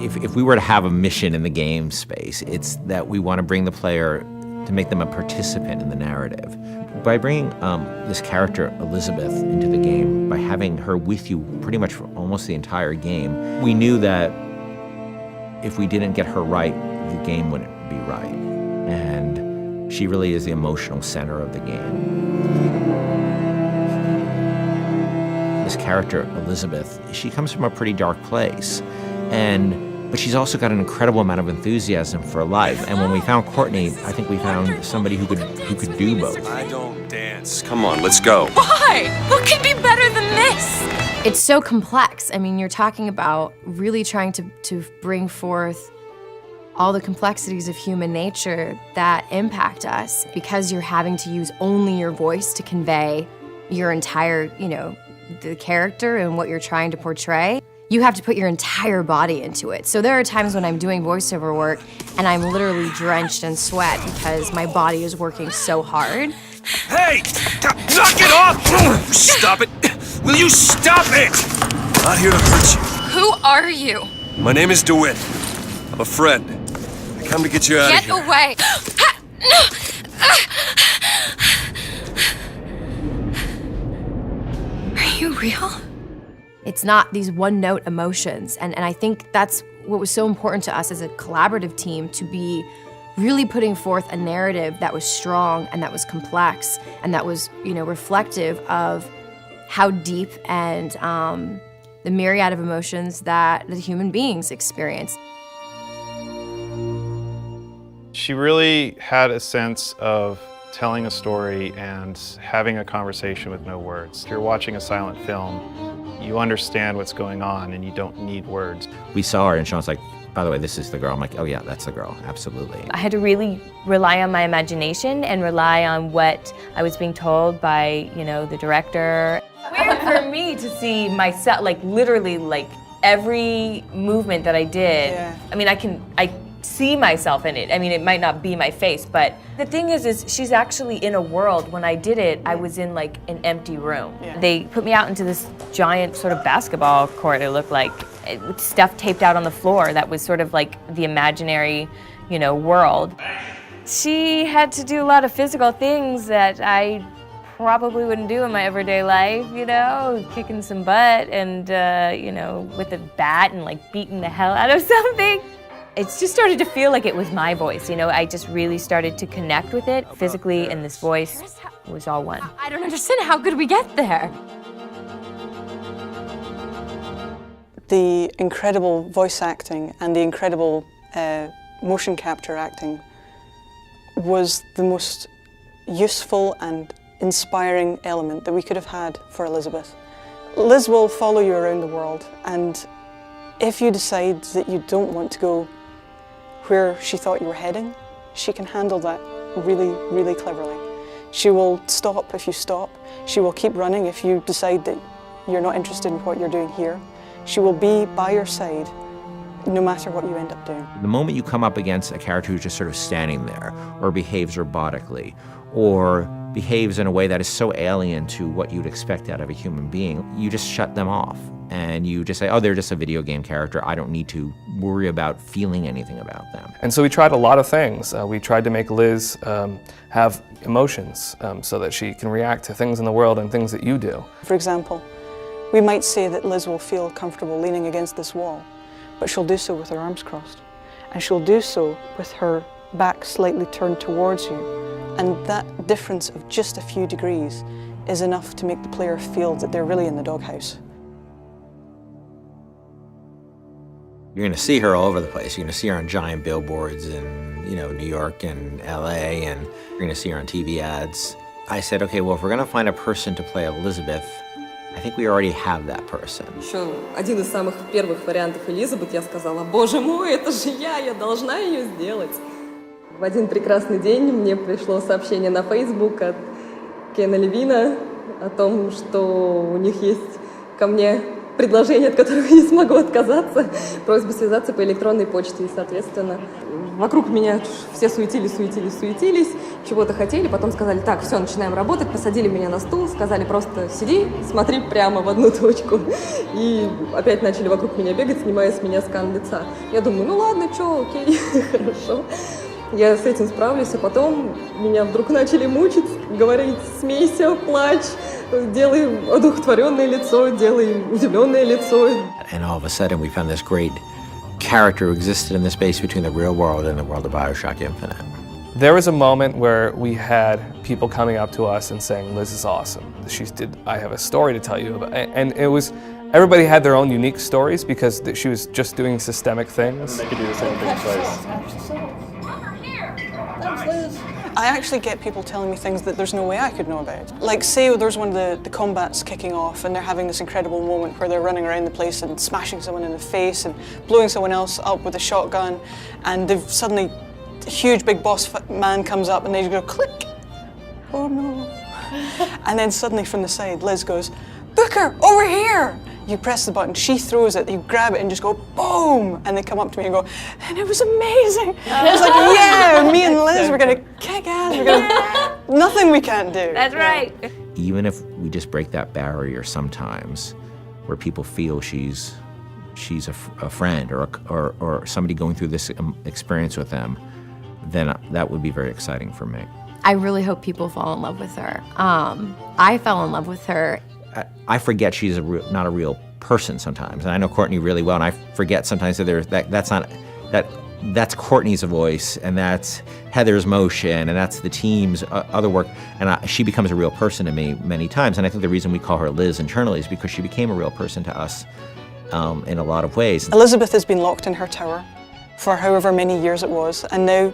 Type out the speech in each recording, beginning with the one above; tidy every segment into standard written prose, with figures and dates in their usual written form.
If we were to have a mission in the game space, it's that we want to bring the player, to make them a participant in the narrative. By bringing this character, Elizabeth, into the game, by having her with you pretty much for almost the entire game, we knew that if we didn't get her right, the game wouldn't be right. And she really is the emotional center of the game. This character, Elizabeth, she comes from a pretty dark place. But she's also got an incredible amount of enthusiasm for life. And when we found Courtney, I think we found somebody who could do both. I don't dance. Come on, let's go. Why? What could be better than this? It's so complex. I mean, you're talking about really trying to bring forth all the complexities of human nature that impact us, because you're having to use only your voice to convey your entire, the character and what you're trying to portray. You have to put your entire body into it. So there are times when I'm doing voiceover work and I'm literally drenched in sweat because my body is working so hard. Hey! Knock it off! Stop it! Will you stop it? Not here to hurt you. Who are you? My name is DeWitt. I'm a friend. I come to get you out of here. Get away! Are you real? It's not these one-note emotions, and I think that's what was so important to us as a collaborative team, to be really putting forth a narrative that was strong and that was complex and that was, reflective of how deep and the myriad of emotions that the human beings experience. She really had a sense of telling a story and having a conversation with no words. If you're watching a silent film, you understand what's going on and you don't need words. We saw her and Sean's like, by the way, this is the girl. I'm like, oh yeah, that's the girl, absolutely. I had to really rely on my imagination and rely on what I was being told by, the director. Weird for me to see myself, literally, every movement that I did. Yeah. I mean, I see myself in it. I mean, it might not be my face, but the thing is she's actually in a world. When I did it, I was in an empty room. Yeah. They put me out into this giant sort of basketball court, it looked like, with stuff taped out on the floor that was sort of the imaginary, world. She had to do a lot of physical things that I probably wouldn't do in my everyday life, kicking some butt and, with a bat and beating the hell out of something. It just started to feel like it was my voice, I just really started to connect with it physically, and this voice was all one. I don't understand, how could we get there? The incredible voice acting and the incredible motion capture acting was the most useful and inspiring element that we could have had for Elizabeth. Liz will follow you around the world, and if you decide that you don't want to go where she thought you were heading, she can handle that really, really cleverly. She will stop if you stop. She will keep running if you decide that you're not interested in what you're doing here. She will be by your side no matter what you end up doing. The moment you come up against a character who's just sort of standing there, or behaves robotically, or behaves in a way that is so alien to what you'd expect out of a human being, you just shut them off. And you just say, oh, they're just a video game character. I don't need to worry about feeling anything about them. And so we tried a lot of things. We tried to make Liz have emotions so that she can react to things in the world and things that you do. For example, we might say that Liz will feel comfortable leaning against this wall, but she'll do so with her arms crossed. And she'll do so with her back slightly turned towards you. And that difference of just a few degrees is enough to make the player feel that they're really in the doghouse. You're going to see her all over the place. You're going to see her on giant billboards in, New York and LA, and you're going to see her on TV ads. I said, okay, well, if we're going to find a person to play Elizabeth, I think we already have that person. Еще один из самых первых вариантов Элизабет, я сказала, боже мой, это же я должна ее сделать. В один прекрасный день мне пришло сообщение на Facebook от Кена Левина о том, что у них есть ко мне предложение, от которого я не смогу отказаться, просьба связаться по электронной почте, и, соответственно, вокруг меня все суетились, чего-то хотели, потом сказали, так, все, начинаем работать, посадили меня на стул, сказали просто сиди, смотри прямо в одну точку, и опять начали вокруг меня бегать, снимая с меня скан лица. Я думаю, ну ладно, что, окей, хорошо. Я с этим справлюсь, а потом меня вдруг начали мучить, говорить, смейся, плачь, делай одухотворенное лицо, делай удивленное лицо. And all of a sudden we found this great character who existed in the space between the real world and the world of BioShock Infinite. There was a moment where we had people coming up to us and saying, Liz is awesome. I have a story to tell you about. And it was, everybody had their own unique stories because she was just doing systemic things. They could do the same thing twice. I actually get people telling me things that there's no way I could know about. Like, say there's one of the combats kicking off and they're having this incredible moment where they're running around the place and smashing someone in the face and blowing someone else up with a shotgun, and they've suddenly, a huge big boss man comes up and they go click. Oh no. And then suddenly from the side, Liz goes, Booker, over here! You press the button, she throws it, you grab it and just go boom! And they come up to me and go, and it was amazing! It's like, yeah, me and Liz, we're gonna kick ass, nothing we can't do. That's right. Even if we just break that barrier sometimes, where people feel she's a friend or somebody going through this experience with them, then that would be very exciting for me. I really hope people fall in love with her. I fell in love with her. I forget she's not a real person sometimes, and I know Courtney really well, and I forget sometimes that that's Courtney's voice, and that's Heather's motion, and that's the team's other work, and she becomes a real person to me many times. And I think the reason we call her Liz internally is because she became a real person to us in a lot of ways. Elizabeth has been locked in her tower for however many years it was, and now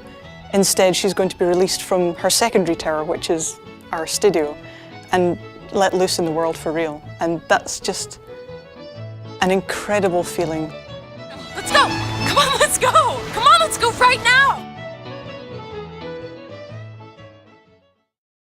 instead she's going to be released from her secondary tower, which is our studio, and let loose in the world for real. And that's just an incredible feeling. Let's go! Come on, let's go! Come on, let's go right now!